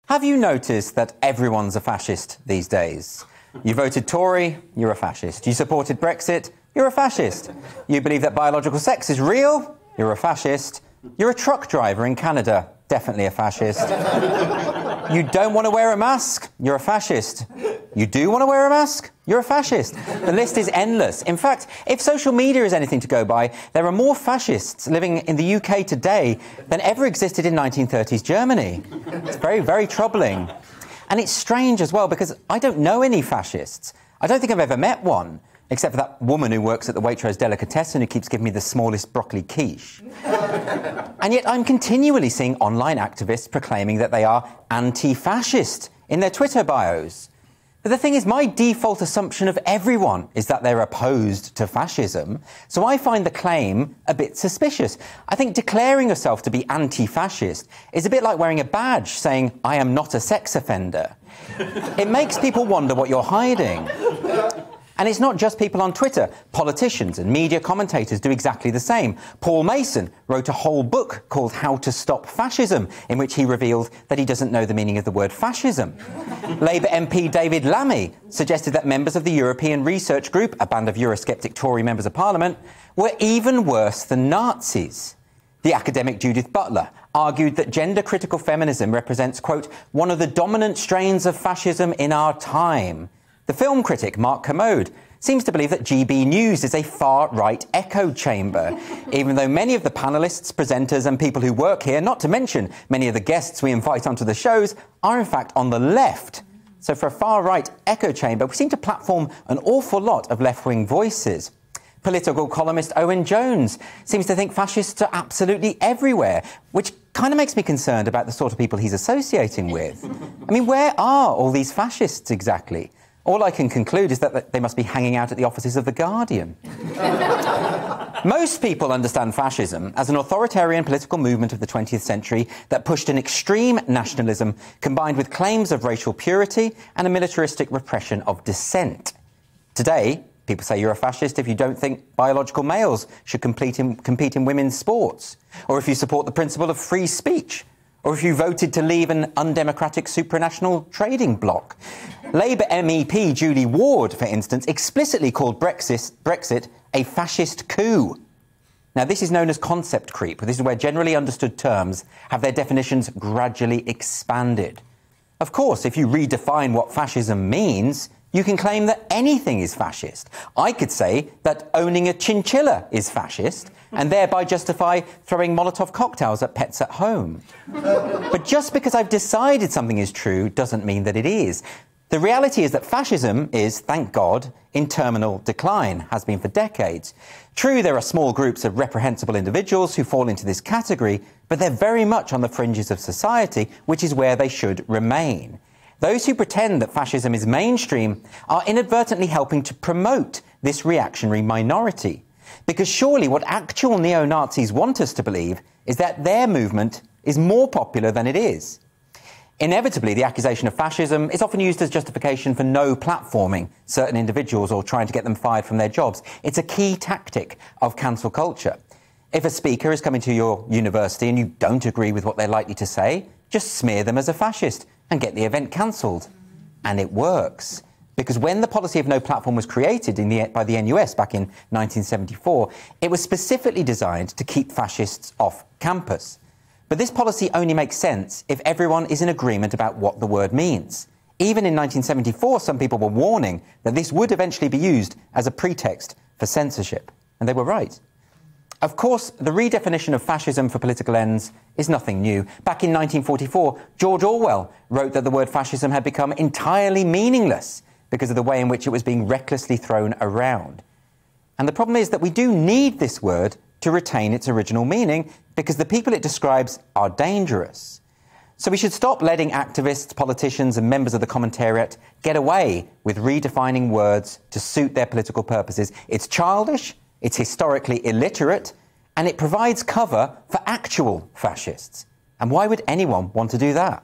Have you noticed that everyone's a fascist these days? You voted Tory, you're a fascist. You supported Brexit, you're a fascist. You believe that biological sex is real, you're a fascist. You're a truck driver in Canada, definitely a fascist. You don't want to wear a mask, you're a fascist. You do want to wear a mask, you're a fascist. The list is endless. In fact, if social media is anything to go by, there are more fascists living in the UK today than ever existed in 1930s Germany. It's very, very troubling. And it's strange as well, because I don't know any fascists. I don't think I've ever met one, except for that woman who works at the Waitrose Delicatessen who keeps giving me the smallest broccoli quiche. And yet I'm continually seeing online activists proclaiming that they are anti-fascist in their Twitter bios. But the thing is, my default assumption of everyone is that they're opposed to fascism, so I find the claim a bit suspicious. I think declaring yourself to be anti-fascist is a bit like wearing a badge saying, "I am not a sex offender." It makes people wonder what you're hiding. And it's not just people on Twitter. Politicians and media commentators do exactly the same. Paul Mason wrote a whole book called How to Stop Fascism, in which he revealed that he doesn't know the meaning of the word fascism. Labour MP David Lammy suggested that members of the European Research Group, a band of Eurosceptic Tory members of Parliament, were even worse than Nazis. The academic Judith Butler argued that gender-critical feminism represents, quote, one of the dominant strains of fascism in our time. The film critic Mark Kermode seems to believe that GBNews is a far-right echo chamber, even though many of the panellists, presenters and people who work here, not to mention many of the guests we invite onto the shows, are in fact on the left. So for a far-right echo chamber, we seem to platform an awful lot of left-wing voices. Political columnist Owen Jones seems to think fascists are absolutely everywhere, which kind of makes me concerned about the sort of people he's associating with. I mean, where are all these fascists exactly? All I can conclude is that they must be hanging out at the offices of The Guardian. Most people understand fascism as an authoritarian political movement of the 20th century that pushed an extreme nationalism combined with claims of racial purity and a militaristic repression of dissent. Today, people say you're a fascist if you don't think biological males should compete in women's sports, or if you support the principle of free speech, or if you voted to leave an undemocratic supranational trading bloc. Labour MEP Julie Ward, for instance, explicitly called Brexit a fascist coup. Now, this is known as concept creep. This is where generally understood terms have their definitions gradually expanded. Of course, if you redefine what fascism means, you can claim that anything is fascist. I could say that owning a chinchilla is fascist, and thereby justify throwing Molotov cocktails at pets at home. But just because I've decided something is true doesn't mean that it is. The reality is that fascism is, thank God, in terminal decline, has been for decades. True, there are small groups of reprehensible individuals who fall into this category, but they're very much on the fringes of society, which is where they should remain. Those who pretend that fascism is mainstream are inadvertently helping to promote this reactionary minority. Because surely what actual neo-Nazis want us to believe is that their movement is more popular than it is. Inevitably, the accusation of fascism is often used as justification for no platforming certain individuals or trying to get them fired from their jobs. It's a key tactic of cancel culture. If a speaker is coming to your university and you don't agree with what they're likely to say, just smear them as a fascist and get the event cancelled. And it works. Because when the policy of no platform was created by the NUS back in 1974, it was specifically designed to keep fascists off campus. But this policy only makes sense if everyone is in agreement about what the word means. Even in 1974, some people were warning that this would eventually be used as a pretext for censorship. And they were right. Of course, the redefinition of fascism for political ends is nothing new. Back in 1944, George Orwell wrote that the word fascism had become entirely meaningless because of the way in which it was being recklessly thrown around. And the problem is that we do need this word to retain its original meaning because the people it describes are dangerous. So we should stop letting activists, politicians and members of the commentariat get away with redefining words to suit their political purposes. It's childish, it's historically illiterate, and it provides cover for actual fascists. And why would anyone want to do that?